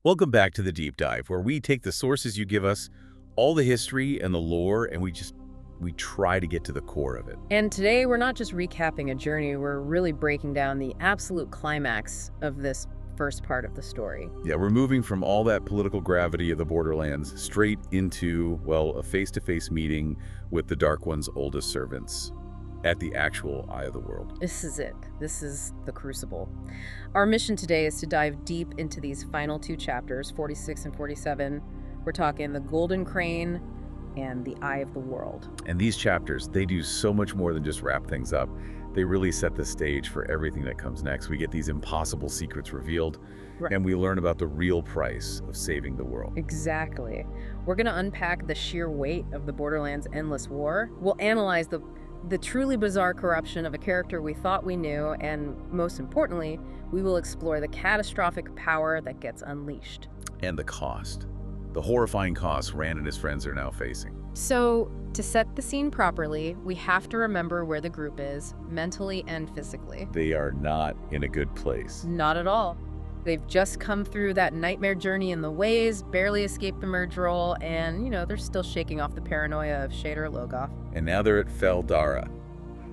Welcome back to the Deep Dive, where we take the sources you give us, all the history and the lore, and we try to get to the core of it. And today we're not just recapping a journey, we're really breaking down the absolute climax of this first part of the story. Yeah, we're moving from all that political gravity of the Borderlands straight into, well, a face-to-face meeting with the Dark One's oldest servants at the actual Eye of the World. This is it. This is the Crucible. Our mission today is to dive deep into these final two chapters, 46 and 47. We're talking the Golden Crane and the Eye of the World. And these chapters, they do so much more than just wrap things up. They really set the stage for everything that comes next. We get these impossible secrets revealed, Right. and we learn about the real price of saving the world. Exactly. We're going to unpack the sheer weight of the Borderlands' endless war. We'll analyze the truly bizarre corruption of a character we thought we knew, and most importantly, we will explore the catastrophic power that gets unleashed. And the cost. The horrifying cost Rand and his friends are now facing. So, to set the scene properly, we have to remember where the group is, mentally and physically. They are not in a good place. Not at all. They've just come through that nightmare journey in the ways, barely escaped the merge roll, and, they're still shaking off the paranoia of Shader Logoth. And now they're at Fal Dara,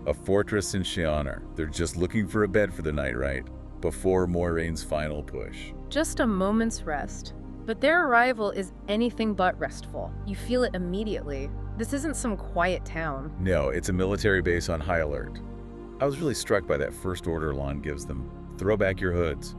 a fortress in Shi'Onar. They're just looking for a bed for the night, right? Before Moiraine's final push. Just a moment's rest. But their arrival is anything but restful. You feel it immediately. This isn't some quiet town. No, it's a military base on high alert. I was really struck by that first order Lan gives them. Throw back your hoods.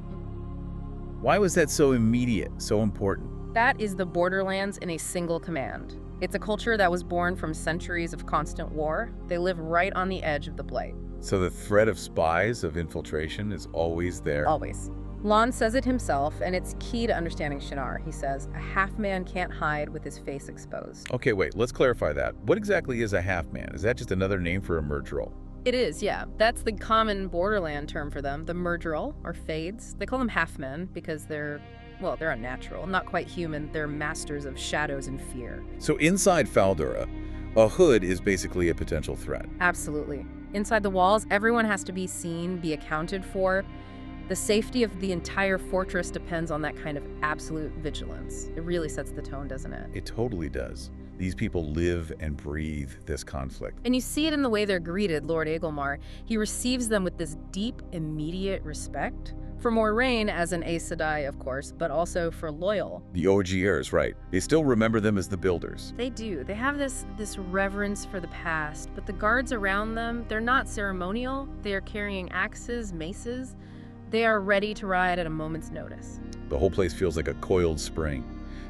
Why was that so immediate, so important? That is the Borderlands in a single command. It's a culture that was born from centuries of constant war. They live right on the edge of the Blight. So the threat of spies, of infiltration, is always there? Always. Lan says it himself, and it's key to understanding Shi'Onar. He says, a half-man can't hide with his face exposed. Okay, wait, let's clarify that. What exactly is a half-man? Is that just another name for a merge roll? It is, yeah. That's the common Borderland term for them, the merge roll, or fades. They call them half-men because they're unnatural, not quite human. They're masters of shadows and fear. So inside Fal Dara, a hood is basically a potential threat. Absolutely. Inside the walls, everyone has to be seen, be accounted for. The safety of the entire fortress depends on that kind of absolute vigilance. It really sets the tone, doesn't it? It totally does. These people live and breathe this conflict. And you see it in the way they're greeted, Lord Agelmar. He receives them with this deep, immediate respect. For Moiraine as an Aes Sedai, of course, but also for Loyal. The OGers, right. They still remember them as the builders. They do. They have this reverence for the past, but the guards around them, they're not ceremonial. They are carrying axes, maces. They are ready to ride at a moment's notice. The whole place feels like a coiled spring,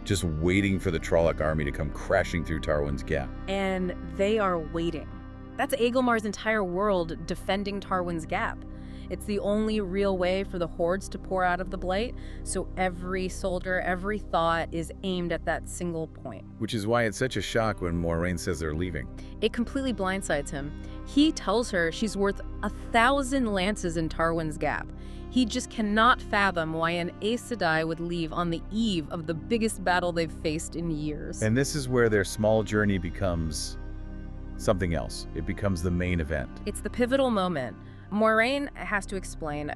just waiting for the Trolloc army to come crashing through Tarwin's Gap. And they are waiting. That's Agelmar's entire world, defending Tarwin's Gap. It's the only real way for the hordes to pour out of the Blight, so every soldier, every thought is aimed at that single point. Which is why it's such a shock when Moiraine says they're leaving. It completely blindsides him. He tells her she's worth 1,000 lances in Tarwin's Gap. He just cannot fathom why an Aes Sedai would leave on the eve of the biggest battle they've faced in years. And this is where their small journey becomes something else. It becomes the main event. It's the pivotal moment. Moiraine has to explain,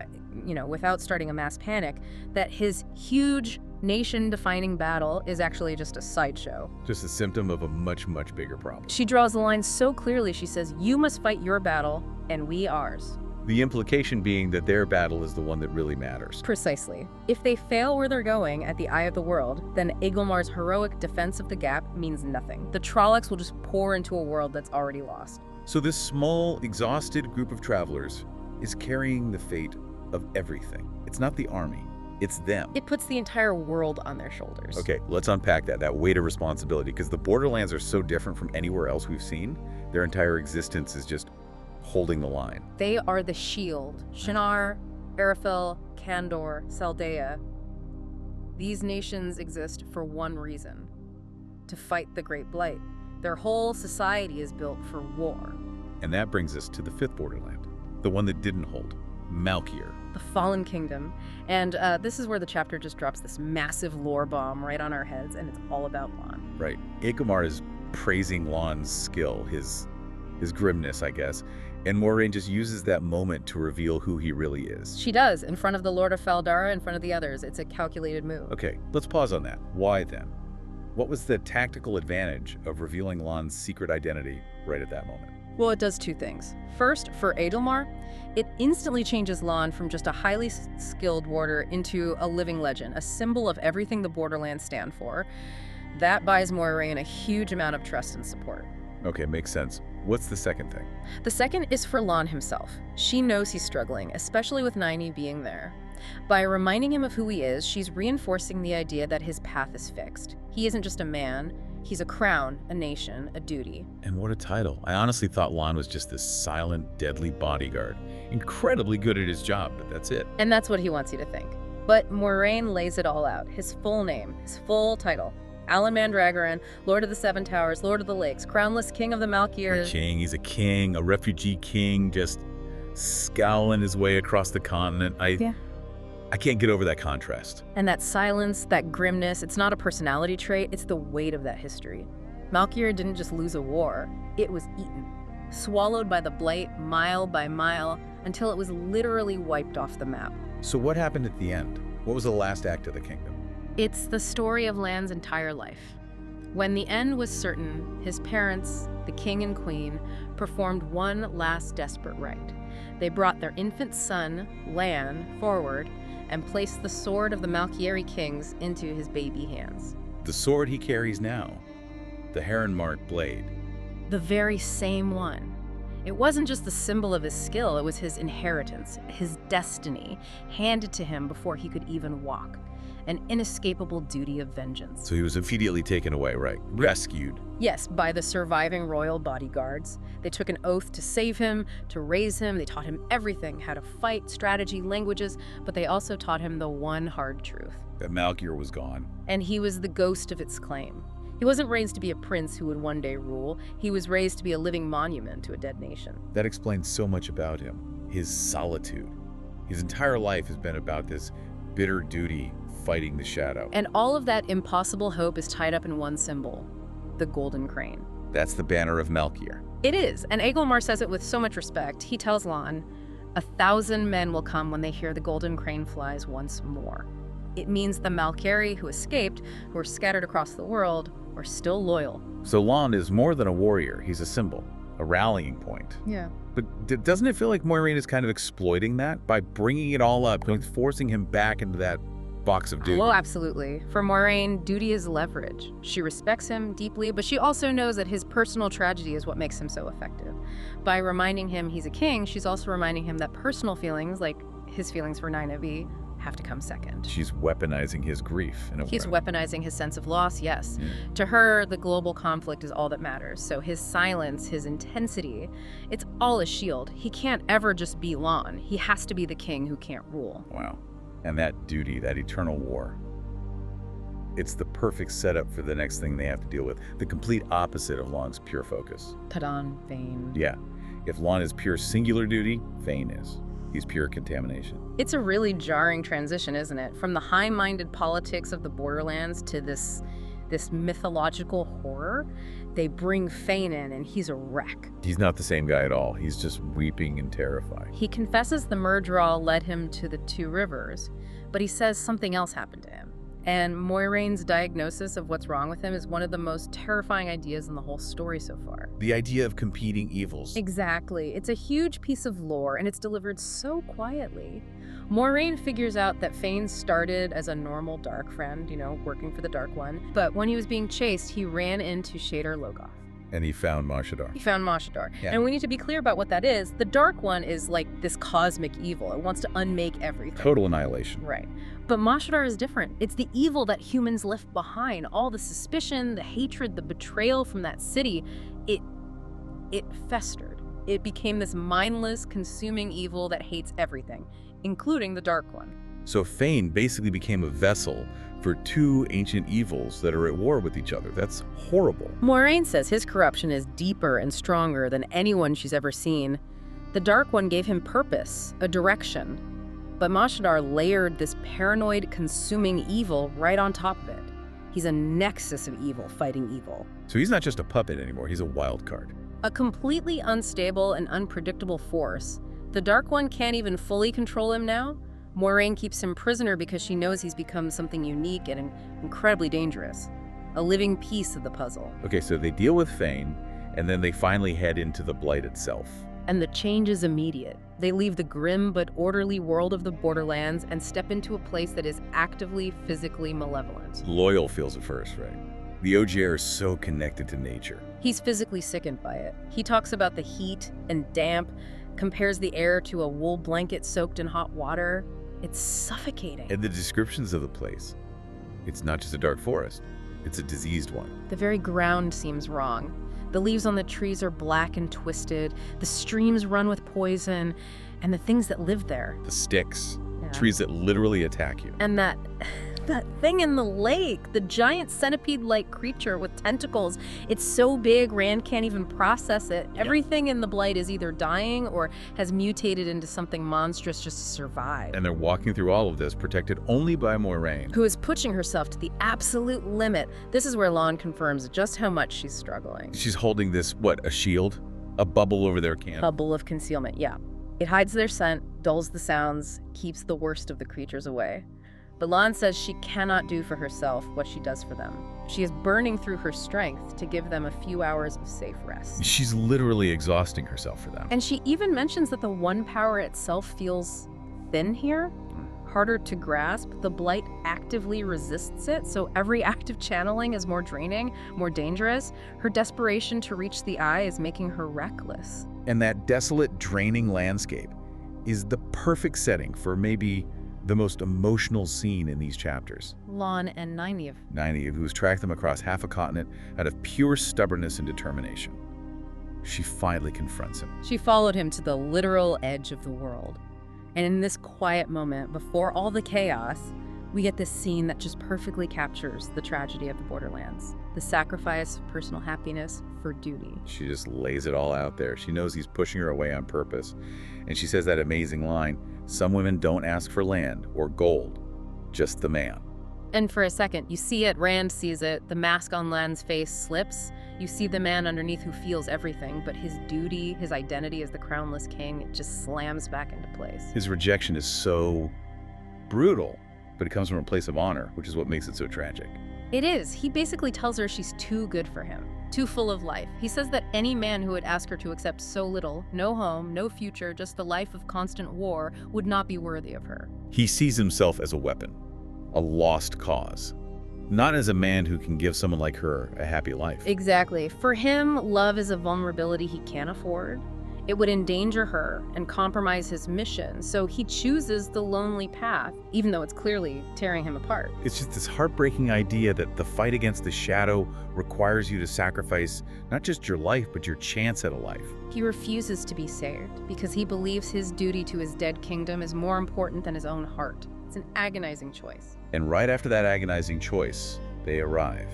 without starting a mass panic, that his huge nation-defining battle is actually just a sideshow. Just a symptom of a much, much bigger problem. She draws the line so clearly. She says, you must fight your battle, and we ours. The implication being that their battle is the one that really matters. Precisely. If they fail where they're going at the Eye of the World, then Agelmar's heroic defense of the Gap means nothing. The Trollocs will just pour into a world that's already lost. So this small, exhausted group of travelers is carrying the fate of everything. It's not the army, it's them. It puts the entire world on their shoulders. Okay, let's unpack that weight of responsibility, because the Borderlands are so different from anywhere else we've seen. Their entire existence is just holding the line. They are the shield. Shi'Onar, Arafel, Kandor, Saldea. These nations exist for one reason: to fight the Great Blight. Their whole society is built for war. And that brings us to the fifth Borderland, the one that didn't hold, Malkier. The Fallen Kingdom. And this is where the chapter just drops this massive lore bomb right on our heads, and it's all about Lan. Right. Agelmar is praising Lan's skill, his grimness, I guess, And Moiraine just uses that moment to reveal who he really is. She does, in front of the Lord of Fal Dara, in front of the others. It's a calculated move. Okay, let's pause on that. Why then? What was the tactical advantage of revealing Lan's secret identity right at that moment? Well, it does two things. First, for Agelmar, it instantly changes Lan from just a highly skilled warder into a living legend, a symbol of everything the Borderlands stand for. That buys Moiraine a huge amount of trust and support. Okay, makes sense. What's the second thing? The second is for Lan himself. She knows he's struggling, especially with Nynaeve being there. By reminding him of who he is, she's reinforcing the idea that his path is fixed. He isn't just a man, he's a crown, a nation, a duty. And what a title. I honestly thought Lan was just this silent, deadly bodyguard. Incredibly good at his job, but that's it. And that's what he wants you to think. But Moiraine lays it all out. His full name, his full title. Lan Mandragoran, Lord of the Seven Towers, Lord of the Lakes, crownless king of the Malkier. He's a king, a refugee king, just scowling his way across the continent. I can't get over that contrast. And that silence, that grimness, it's not a personality trait, it's the weight of that history. Malkier didn't just lose a war, it was eaten. Swallowed by the Blight mile by mile until it was literally wiped off the map. So what happened at the end? What was the last act of the kingdom? It's the story of Lan's entire life. When the end was certain, his parents, the king and queen, performed one last desperate rite. They brought their infant son, Lan, forward and placed the sword of the Malkieri kings into his baby hands. The sword he carries now, the heron-marked blade. The very same one. It wasn't just the symbol of his skill, it was his inheritance, his destiny, handed to him before he could even walk. An inescapable duty of vengeance. So he was immediately taken away, right? Rescued. Yes, by the surviving royal bodyguards. They took an oath to save him, to raise him. They taught him everything, how to fight, strategy, languages, but they also taught him the one hard truth. That Malkier was gone. And he was the ghost of its claim. He wasn't raised to be a prince who would one day rule. He was raised to be a living monument to a dead nation. That explains so much about him. His solitude. His entire life has been about this bitter duty, fighting the shadow. And all of that impossible hope is tied up in one symbol, the golden crane. That's the banner of Malkier. It is, and Agelmar says it with so much respect. He tells Lan, 1,000 men will come when they hear the golden crane flies once more. It means the Malkieri who escaped, who are scattered across the world, are still loyal. So Lan is more than a warrior. He's a symbol, a rallying point. Yeah. But doesn't it feel like Moiraine is kind of exploiting that by bringing it all up, forcing him back into that box of duty? Well, absolutely. For Moiraine, duty is leverage. She respects him deeply, but she also knows that his personal tragedy is what makes him so effective. By reminding him he's a king, she's also reminding him that personal feelings, like his feelings for Nynaeve, have to come second. She's weaponizing his grief in a way. He's weaponizing his sense of loss, yes. Yeah. To her, the global conflict is all that matters. So his silence, his intensity, it's all a shield. He can't ever just be Lan. He has to be the king who can't rule. Wow. And that duty, that eternal war, it's the perfect setup for the next thing they have to deal with. The complete opposite of Lan's pure focus. Padan, Vayne. Yeah. If Lan is pure singular duty, Vayne is. He's pure contamination. It's a really jarring transition, isn't it? From the high-minded politics of the Borderlands to this mythological horror. They bring Fane in, and he's a wreck. He's not the same guy at all. He's just weeping and terrified. He confesses the Murdral led him to the two rivers, but he says something else happened to him. And Moiraine's diagnosis of what's wrong with him is one of the most terrifying ideas in the whole story so far. The idea of competing evils. Exactly. It's a huge piece of lore, and it's delivered so quietly. Moiraine figures out that Fane started as a normal dark friend, working for the Dark One. But when he was being chased, he ran into Shadar Logoth. And he found Mashadar. He found Mashadar. Yeah. And we need to be clear about what that is. The Dark One is like this cosmic evil. It wants to unmake everything. Total annihilation. Right. But Mashadar is different. It's the evil that humans left behind. All the suspicion, the hatred, the betrayal from that city. It festered. It became this mindless, consuming evil that hates everything, including the Dark One. So Fane basically became a vessel for two ancient evils that are at war with each other. That's horrible. Moiraine says his corruption is deeper and stronger than anyone she's ever seen. The Dark One gave him purpose, a direction. But Mashadar layered this paranoid, consuming evil right on top of it. He's a nexus of evil fighting evil. So he's not just a puppet anymore, he's a wild card. A completely unstable and unpredictable force. The Dark One can't even fully control him now. Moiraine keeps him prisoner because she knows he's become something unique and incredibly dangerous. A living piece of the puzzle. Okay, so they deal with Fane, and then they finally head into the Blight itself. And the change is immediate. They leave the grim but orderly world of the Borderlands and step into a place that is actively, physically malevolent. Loyal feels at first, right? The OGR is so connected to nature. He's physically sickened by it. He talks about the heat and damp, compares the air to a wool blanket soaked in hot water. It's suffocating. And the descriptions of the place. It's not just a dark forest. It's a diseased one. The very ground seems wrong. The leaves on the trees are black and twisted. The streams run with poison. And the things that live there. The sticks. Yeah. Trees that literally attack you. And that thing in the lake, the giant centipede-like creature with tentacles. It's so big, Rand can't even process it. Yeah. Everything in the Blight is either dying or has mutated into something monstrous just to survive. And they're walking through all of this, protected only by Moiraine, who is pushing herself to the absolute limit. This is where Lan confirms just how much she's struggling. She's holding this, what, a shield? A bubble over their camp? Bubble of concealment, yeah. It hides their scent, dulls the sounds, keeps the worst of the creatures away. But Lan says she cannot do for herself what she does for them. She is burning through her strength to give them a few hours of safe rest. She's literally exhausting herself for them. And she even mentions that the One Power itself feels thin here, harder to grasp. The Blight actively resists it, so every act of channeling is more draining, more dangerous. Her desperation to reach the Eye is making her reckless. And that desolate, draining landscape is the perfect setting for maybe the most emotional scene in these chapters. Lan and Nynaeve, who's tracked them across half a continent out of pure stubbornness and determination. She finally confronts him. She followed him to the literal edge of the world. And in this quiet moment, before all the chaos, we get this scene that just perfectly captures the tragedy of the Borderlands. The sacrifice of personal happiness for duty. She just lays it all out there. She knows he's pushing her away on purpose. And she says that amazing line, "Some women don't ask for land or gold, just the man." And for a second, you see it, Rand sees it, the mask on Lan's face slips. You see the man underneath who feels everything, but his duty, his identity as the crownless king, it just slams back into place. His rejection is so brutal, but it comes from a place of honor, which is what makes it so tragic. It is. He basically tells her she's too good for him, too full of life. He says that any man who would ask her to accept so little, no home, no future, just the life of constant war, would not be worthy of her. He sees himself as a weapon, a lost cause, not as a man who can give someone like her a happy life. Exactly. For him, love is a vulnerability he can't afford. It would endanger her and compromise his mission, so he chooses the lonely path, even though it's clearly tearing him apart. It's just this heartbreaking idea that the fight against the shadow requires you to sacrifice not just your life, but your chance at a life. He refuses to be saved because he believes his duty to his dead kingdom is more important than his own heart. It's an agonizing choice. And right after that agonizing choice, they arrive.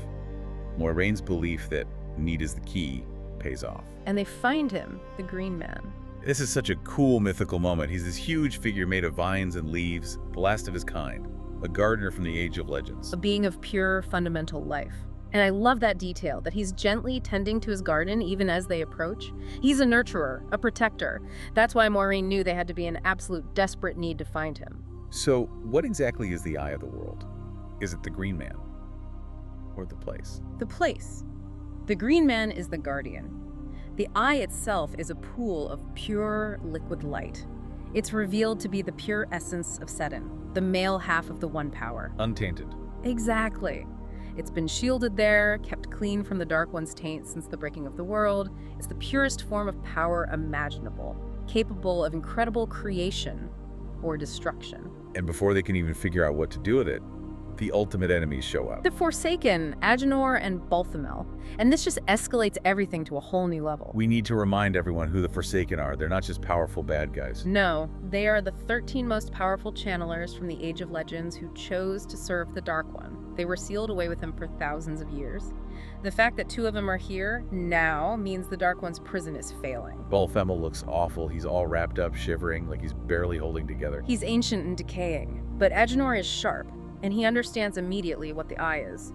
Moiraine's belief that need is the key pays off. And they find him, the Green Man. This is such a cool mythical moment. He's this huge figure made of vines and leaves, the last of his kind, a gardener from the Age of Legends. A being of pure, fundamental life. And I love that detail, that he's gently tending to his garden even as they approach. He's a nurturer, a protector. That's why Moiraine knew they had to be in absolute desperate need to find him. So, what exactly is the Eye of the World? Is it the Green Man? Or the place? The place. The Green Man is the guardian. The Eye itself is a pool of pure liquid light. It's revealed to be the pure essence of Seddon, the male half of the One Power. Untainted. Exactly. It's been shielded there, kept clean from the Dark One's taint since the breaking of the world. It's the purest form of power imaginable, capable of incredible creation or destruction. And before they can even figure out what to do with it, the ultimate enemies show up. The Forsaken, Agenor, and Balthamel. And this just escalates everything to a whole new level. We need to remind everyone who the Forsaken are. They're not just powerful bad guys. No, they are the 13 most powerful channelers from the Age of Legends who chose to serve the Dark One. They were sealed away with him for thousands of years. The fact that 2 of them are here now means the Dark One's prison is failing. Balthamel looks awful. He's all wrapped up, shivering, like he's barely holding together. He's ancient and decaying, but Agenor is sharp, and he understands immediately what the Eye is.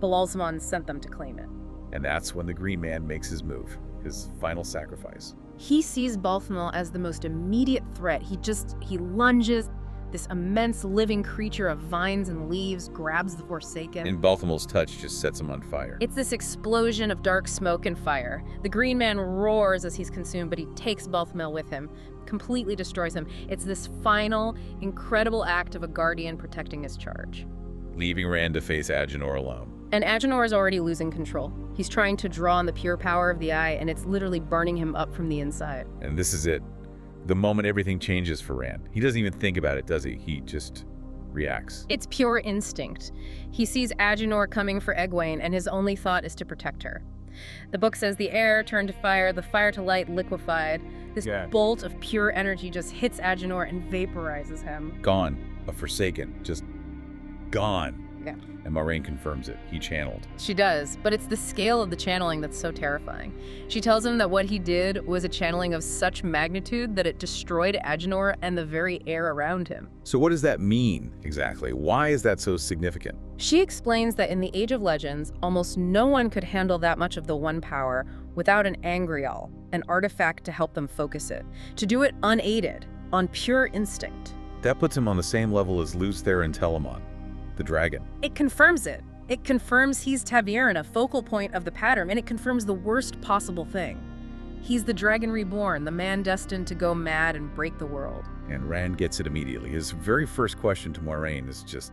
Balalzamon sent them to claim it. And that's when the Green Man makes his move, his final sacrifice. He sees Balthamel as the most immediate threat. He lunges. This immense living creature of vines and leaves grabs the Forsaken. And Balthamel's touch just sets him on fire. It's this explosion of dark smoke and fire. The Green Man roars as he's consumed, but he takes Balthamel with him, completely destroys him. It's this final, incredible act of a guardian protecting his charge. Leaving Rand to face Agenor alone. And Agenor is already losing control. He's trying to draw on the pure power of the eye, and it's literally burning him up from the inside. And this is it. The moment everything changes for Rand. He doesn't even think about it, does he? He just reacts. It's pure instinct. He sees Agenor coming for Egwene, and his only thought is to protect her. The book says the air turned to fire, the fire to light liquefied. This bolt of pure energy just hits Agenor and vaporizes him. Gone. A Forsaken. Just gone. Yeah. And Moiraine confirms it. He channeled. She does, but it's the scale of the channeling that's so terrifying. She tells him that what he did was a channeling of such magnitude that it destroyed Agenor and the very air around him. So what does that mean, exactly? Why is that so significant? She explains that in the Age of Legends, almost no one could handle that much of the One Power without an Angreal, an artifact to help them focus it. To do it unaided, on pure instinct. That puts him on the same level as Luther and Telamon, the dragon. It confirms it. It confirms he's Taviran, a focal point of the pattern, and it confirms the worst possible thing. He's the dragon reborn, the man destined to go mad and break the world. And Rand gets it immediately. His very first question to Moiraine is just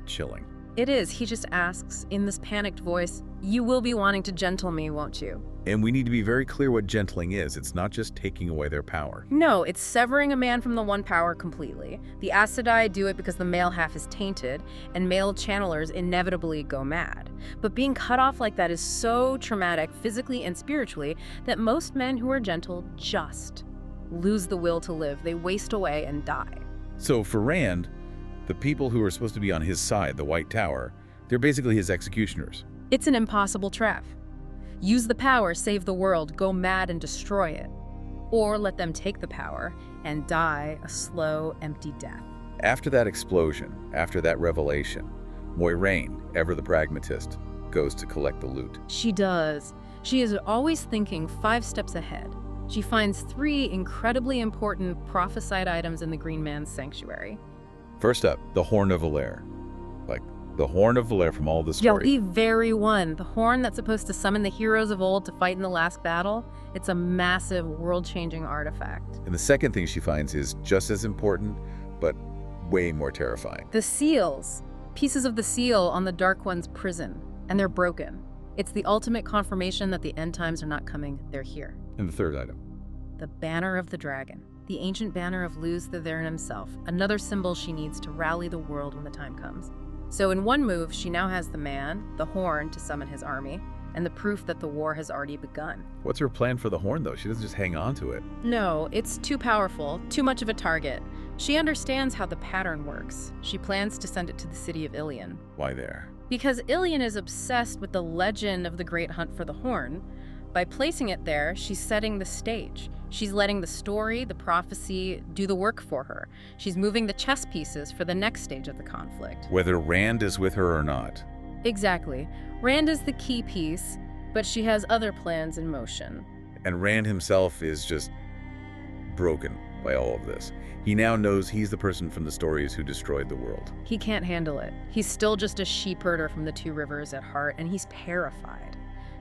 chilling. It is. He just asks, in this panicked voice, "You will be wanting to gentle me, won't you?" And we need to be very clear what gentling is. It's not just taking away their power. No, it's severing a man from the One Power completely. The Aes Sedai do it because the male half is tainted, and male channelers inevitably go mad. But being cut off like that is so traumatic, physically and spiritually, that most men who are gentle just lose the will to live. They waste away and die. So for Rand, the people who are supposed to be on his side, the White Tower, they're basically his executioners. It's an impossible trap. Use the power, save the world, go mad and destroy it. Or let them take the power and die a slow, empty death. After that explosion, after that revelation, Moiraine, ever the pragmatist, goes to collect the loot. She does. She is always thinking 5 steps ahead. She finds 3 incredibly important prophesied items in the Green Man's sanctuary. First up, the Horn of Valere. Like, the Horn of Valere from all the story. The very one. The horn that's supposed to summon the heroes of old to fight in the last battle. It's a massive, world-changing artifact. And the second thing she finds is just as important, but way more terrifying. The seals. Pieces of the seal on the Dark One's prison. And they're broken. It's the ultimate confirmation that the end times are not coming, they're here. And the third item. The Banner of the Dragon. The ancient banner of Luz the Theron himself. Another symbol she needs to rally the world when the time comes. So in one move, she now has the man, the horn to summon his army, and the proof that the war has already begun. What's her plan for the horn, though? She doesn't just hang on to it. No, it's too powerful, too much of a target. She understands how the pattern works. She plans to send it to the city of Ilion. Why there? Because Ilion is obsessed with the legend of the great hunt for the horn. By placing it there, she's setting the stage. She's letting the story, the prophecy, do the work for her. She's moving the chess pieces for the next stage of the conflict. Whether Rand is with her or not. Exactly. Rand is the key piece, but she has other plans in motion. And Rand himself is just broken by all of this. He now knows he's the person from the stories who destroyed the world. He can't handle it. He's still just a sheep herder from the Two Rivers at heart, and he's terrified.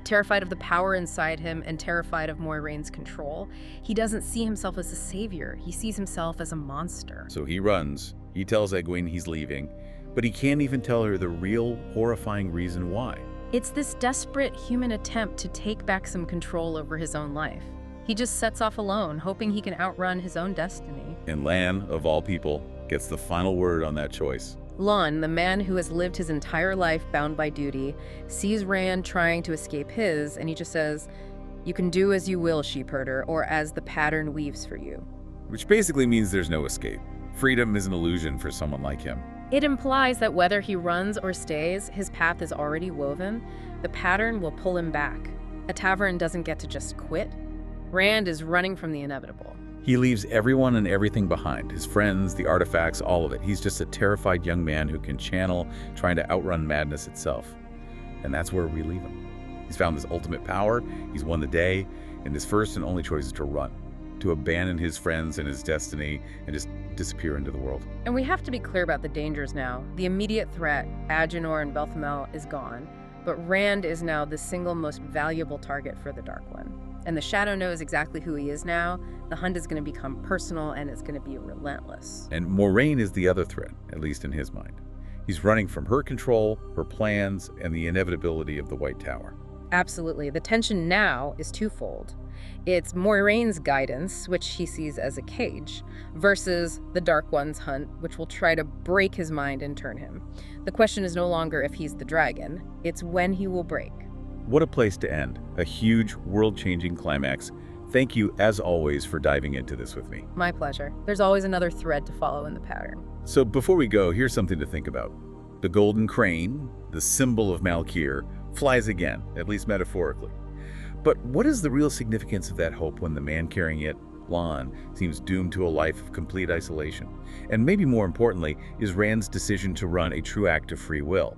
Terrified of the power inside him and terrified of Moiraine's control. He doesn't see himself as a savior. He sees himself as a monster. So he runs. He tells Egwene he's leaving, but he can't even tell her the real, horrifying reason why. It's this desperate human attempt to take back some control over his own life. He just sets off alone, hoping he can outrun his own destiny. And Lan, of all people, gets the final word on that choice. Lan, the man who has lived his entire life bound by duty, sees Rand trying to escape his, and he just says, "You can do as you will, sheep herder, or as the pattern weaves for you." Which basically means there's no escape. Freedom is an illusion for someone like him. It implies that whether he runs or stays, his path is already woven. The pattern will pull him back. A tavern doesn't get to just quit. Rand is running from the inevitable. He leaves everyone and everything behind, his friends, the artifacts, all of it. He's just a terrified young man who can channel, trying to outrun madness itself. And that's where we leave him. He's found this ultimate power, he's won the day, and his first and only choice is to run, to abandon his friends and his destiny and just disappear into the world. And we have to be clear about the dangers now. The immediate threat, Agenor and Belthamel, is gone, but Rand is now the single most valuable target for the Dark One. And the Shadow knows exactly who he is now. The hunt is going to become personal, and it's going to be relentless. And Moiraine is the other threat, at least in his mind. He's running from her control, her plans, and the inevitability of the White Tower. Absolutely. The tension now is twofold. It's Moiraine's guidance, which he sees as a cage, versus the Dark One's hunt, which will try to break his mind and turn him. The question is no longer if he's the dragon, it's when he will break. What a place to end. A huge, world-changing climax. Thank you, as always, for diving into this with me. My pleasure. There's always another thread to follow in the pattern. So before we go, here's something to think about. The golden crane, the symbol of Malkier, flies again, at least metaphorically. But what is the real significance of that hope when the man carrying it, Lan, seems doomed to a life of complete isolation? And maybe more importantly, is Rand's decision to run a true act of free will?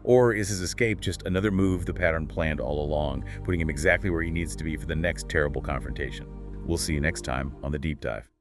Or is his escape just another move the pattern planned all along, putting him exactly where he needs to be for the next terrible confrontation? We'll see you next time on The Deep Dive.